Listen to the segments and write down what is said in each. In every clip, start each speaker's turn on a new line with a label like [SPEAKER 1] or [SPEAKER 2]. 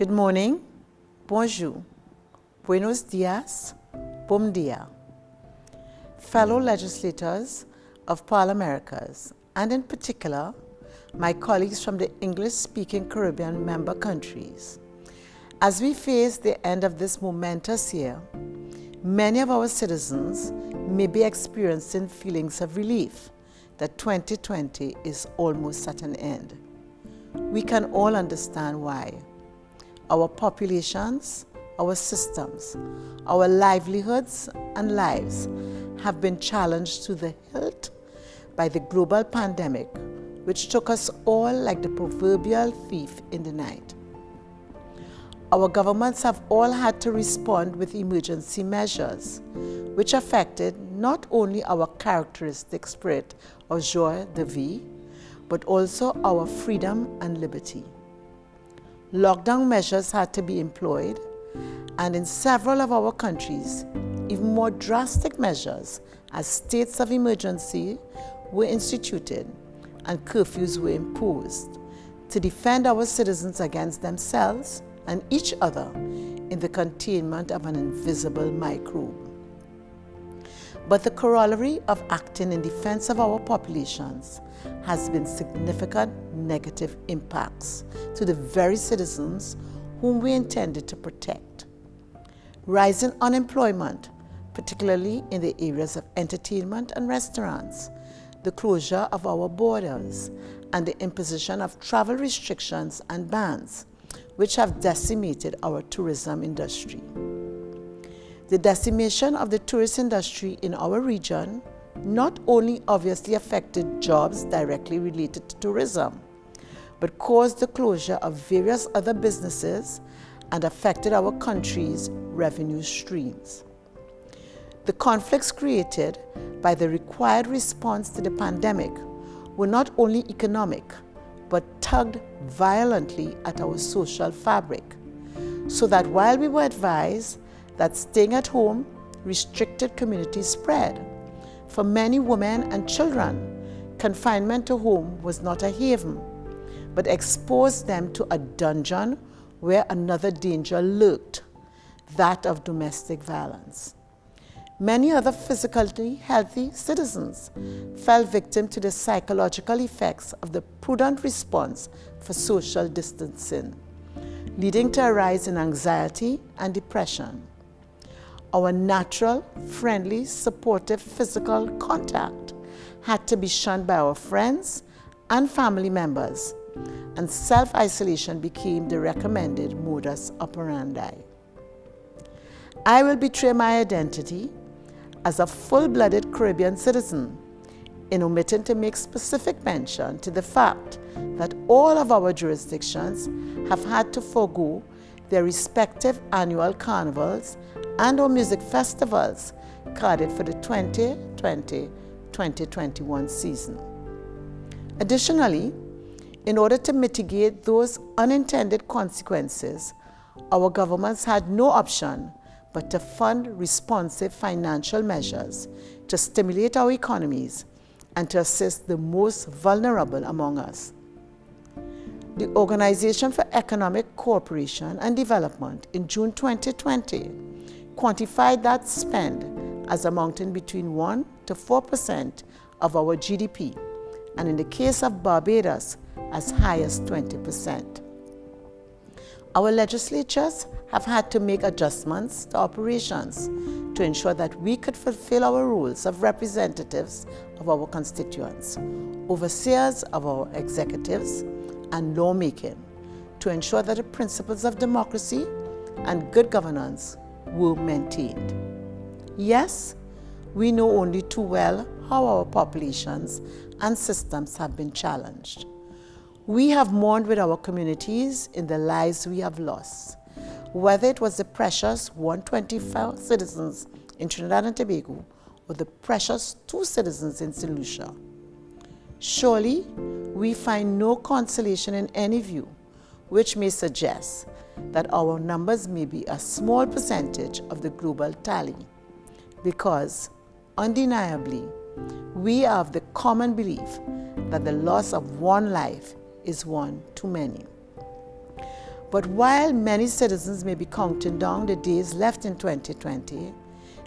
[SPEAKER 1] Good morning, bonjour, buenos dias, bom dia. Fellow legislators of ParlAmericas, and in particular, my colleagues from the English-speaking Caribbean member countries. As we face the end of this momentous year, many of our citizens may be experiencing feelings of relief that 2020 is almost at an end. We can all understand why. Our populations, our systems, our livelihoods and lives have been challenged to the hilt by the global pandemic, which took us all like the proverbial thief in the night. Our governments have all had to respond with emergency measures, which affected not only our characteristic spirit of joie de vivre, but also our freedom and liberty. Lockdown measures had to be employed, and in several of our countries, even more drastic measures as states of emergency were instituted and curfews were imposed to defend our citizens against themselves and each other in the containment of an invisible microbe. But the corollary of acting in defense of our populations has been significant negative impacts to the very citizens whom we intended to protect. Rising unemployment, particularly in the areas of entertainment and restaurants, the closure of our borders, and the imposition of travel restrictions and bans, which have decimated our tourism industry. The decimation of the tourist industry in our region not only obviously affected jobs directly related to tourism, but caused the closure of various other businesses and affected our country's revenue streams. The conflicts created by the required response to the pandemic were not only economic, but tugged violently at our social fabric, so that while we were advised that staying at home restricted community spread, for many women and children, confinement to home was not a haven, but exposed them to a dungeon where another danger lurked, that of domestic violence. Many other physically healthy citizens fell victim to the psychological effects of the prudent response for social distancing, leading to a rise in anxiety and depression. Our natural, friendly, supportive physical contact had to be shunned by our friends and family members, and self-isolation became the recommended modus operandi. I will betray my identity as a full-blooded Caribbean citizen in omitting to make specific mention to the fact that all of our jurisdictions have had to forego their respective annual carnivals and or music festivals carded for the 2020-2021 season. Additionally, in order to mitigate those unintended consequences, our governments had no option but to fund responsive financial measures to stimulate our economies and to assist the most vulnerable among us. The Organization for Economic Cooperation and Development in June 2020 quantified that spend as amounting between 1 to 4% of our GDP, and in the case of Barbados, as high as 20%. Our legislatures have had to make adjustments to operations to ensure that we could fulfill our roles of representatives of our constituents, overseers of our executives, and lawmaking, to ensure that the principles of democracy and good governance were maintained. Yes, we know only too well how our populations and systems have been challenged. We have mourned with our communities in the lives we have lost, whether it was the precious 124 citizens in Trinidad and Tobago or the precious 2 citizens in St. Lucia. Surely, we find no consolation in any view which may suggest that our numbers may be a small percentage of the global tally, because, undeniably, we are of the common belief that the loss of one life is one too many. But while many citizens may be counting down the days left in 2020,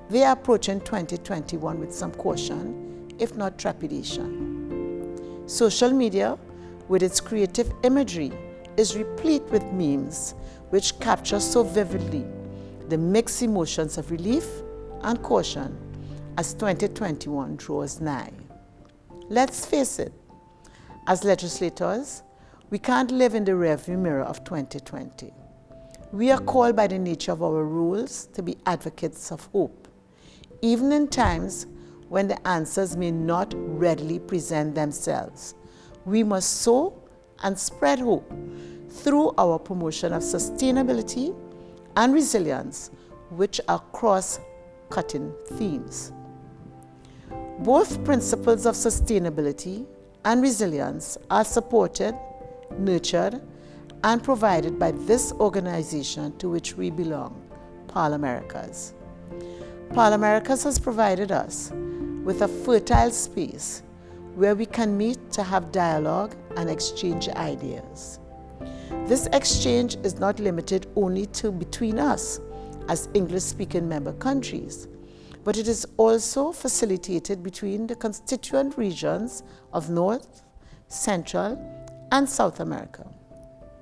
[SPEAKER 1] they are approaching 2021 with some caution, if not trepidation. Social media, with its creative imagery, is replete with memes which capture so vividly the mixed emotions of relief and caution as 2021 draws nigh. Let's face it, as legislators, we can't live in the rearview mirror of 2020. We are called by the nature of our roles to be advocates of hope, even in times when the answers may not readily present themselves. We must sow and spread hope through our promotion of sustainability and resilience, which are cross-cutting themes. Both principles of sustainability and resilience are supported, nurtured, and provided by this organization to which we belong, ParlAmericas. ParlAmericas has provided us with a fertile space where we can meet to have dialogue and exchange ideas. This exchange is not limited only to between us as English-speaking member countries, but it is also facilitated between the constituent regions of North, Central, and South America.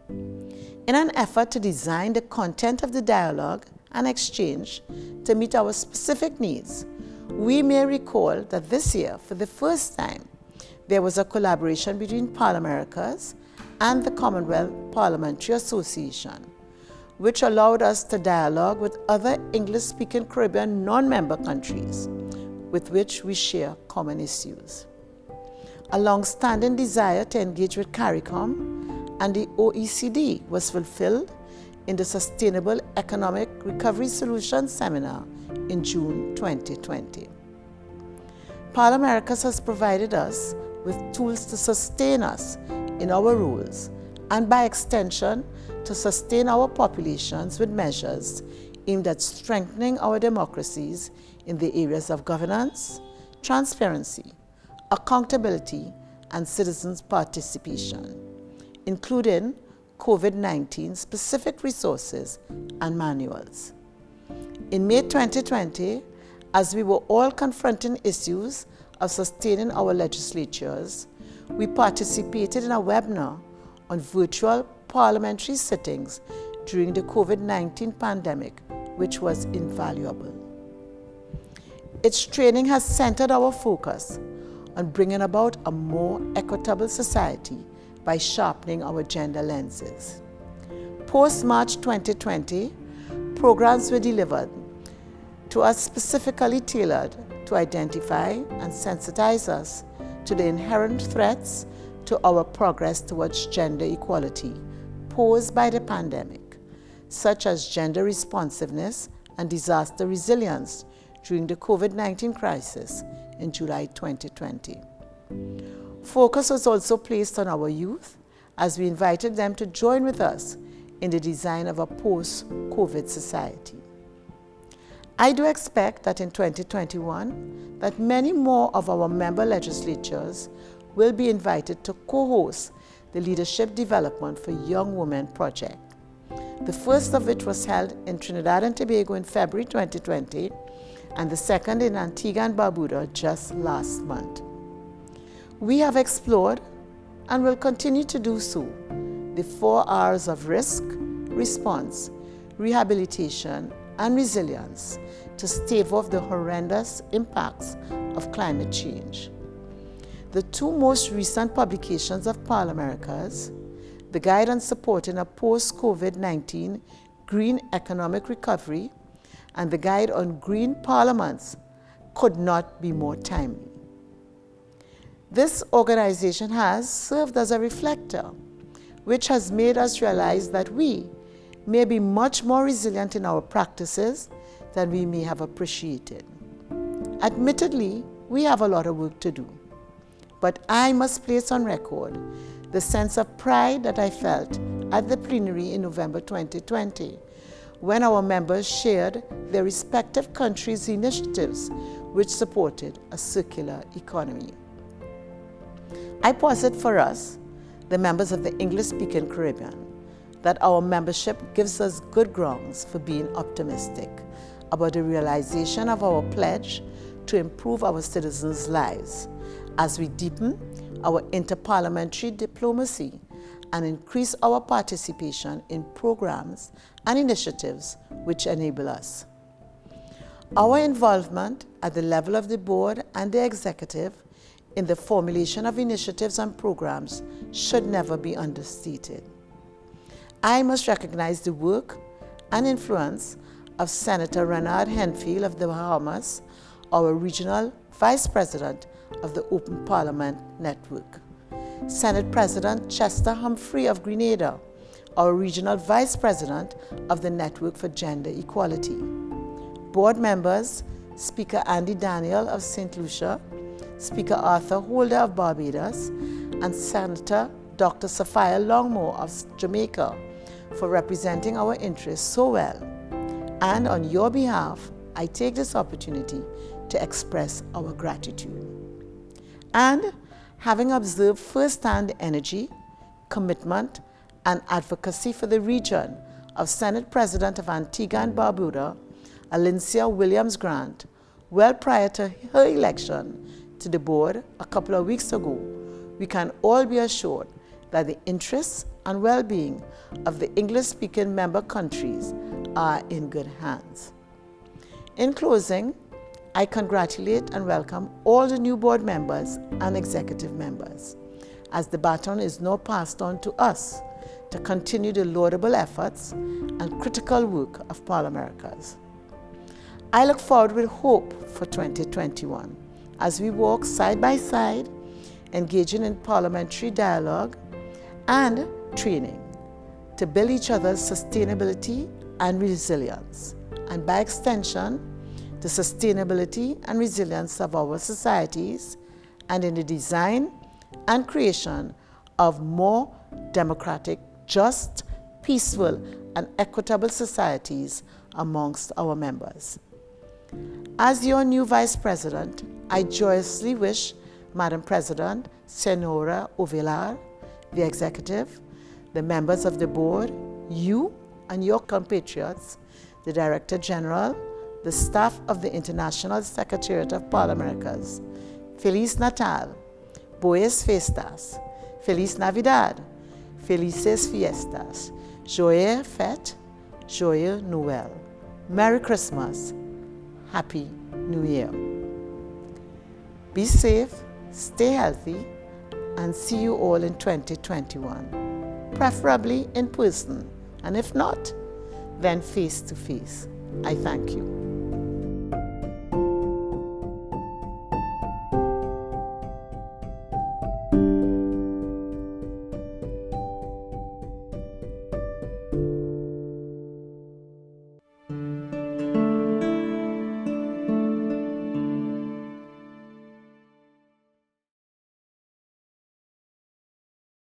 [SPEAKER 1] In an effort to design the content of the dialogue and exchange to meet our specific needs, we may recall that this year, for the first time, there was a collaboration between ParlAmericas and the Commonwealth Parliamentary Association, which allowed us to dialogue with other English-speaking Caribbean non-member countries with which we share common issues. A long-standing desire to engage with CARICOM and the OECD was fulfilled in the Sustainable Economic Recovery Solutions Seminar in June 2020. ParlAmericas has provided us with tools to sustain us in our roles and by extension to sustain our populations with measures aimed at strengthening our democracies in the areas of governance, transparency, accountability, and citizens' participation, including COVID-19 specific resources and manuals. In May 2020, as we were all confronting issues of sustaining our legislatures, we participated in a webinar on virtual parliamentary sittings during the COVID-19 pandemic, which was invaluable. Its training has centered our focus on bringing about a more equitable society by sharpening our gender lenses. Post-March 2020, programs were delivered to us specifically tailored to identify and sensitize us to the inherent threats to our progress towards gender equality posed by the pandemic, such as gender responsiveness and disaster resilience during the COVID-19 crisis in July 2020. Focus was also placed on our youth as we invited them to join with us in the design of a post-COVID society. I do expect that in 2021, that many more of our member legislatures will be invited to co-host the Leadership Development for Young Women project, the first of which was held in Trinidad and Tobago in February 2020, and the second in Antigua and Barbuda just last month. We have explored, and will continue to do so, the 4 R's of risk, response, rehabilitation, and resilience to stave off the horrendous impacts of climate change. The 2 most recent publications of ParlAmericas, the Guide on Supporting a Post-COVID-19 Green Economic Recovery and the Guide on Green Parliaments, could not be more timely. This organization has served as a reflector, which has made us realize that we may be much more resilient in our practices than we may have appreciated. Admittedly, we have a lot of work to do, but I must place on record the sense of pride that I felt at the plenary in November 2020, when our members shared their respective countries' initiatives which supported a circular economy. I posit for us, the members of the English-speaking Caribbean, that our membership gives us good grounds for being optimistic about the realization of our pledge to improve our citizens' lives as we deepen our interparliamentary diplomacy and increase our participation in programs and initiatives which enable us. Our involvement at the level of the board and the executive in the formulation of initiatives and programs should never be understated. I must recognize the work and influence of Senator Renard Henfield of the Bahamas, our regional vice president of the Open Parliament Network, Senate President Chester Humphrey of Grenada, our regional vice president of the Network for Gender Equality, board members Speaker Andy Daniel of St. Lucia, Speaker Arthur Holder of Barbados, and Senator Dr. Sophia Longmore of Jamaica for representing our interests so well. And on your behalf, I take this opportunity to express our gratitude. And having observed firsthand the energy, commitment, and advocacy for the region of Senate President of Antigua and Barbuda, Alicia Williams Grant, well prior to her election to the board a couple of weeks ago, we can all be assured that the interests and well-being of the English-speaking member countries are in good hands. In closing, I congratulate and welcome all the new board members and executive members, as the baton is now passed on to us to continue the laudable efforts and critical work of ParlAmericas. I look forward with hope for 2021 as we walk side by side, engaging in parliamentary dialogue and training to build each other's sustainability and resilience, and by extension, the sustainability and resilience of our societies, and in the design and creation of more democratic, just, peaceful, and equitable societies amongst our members. As your new Vice President, I joyously wish Madam President Senora Ovelar, the Executive, the members of the Board, you and your compatriots, the Director General, the staff of the International Secretariat of ParlAmericas, Feliz Natal, Buenas Festas, Feliz Navidad, Felices Fiestas, Joyeuses fêtes, Joyeux Noël, Merry Christmas, Happy New Year. Be safe, stay healthy, and see you all in 2021, preferably in person, and if not, then face to face. I thank you.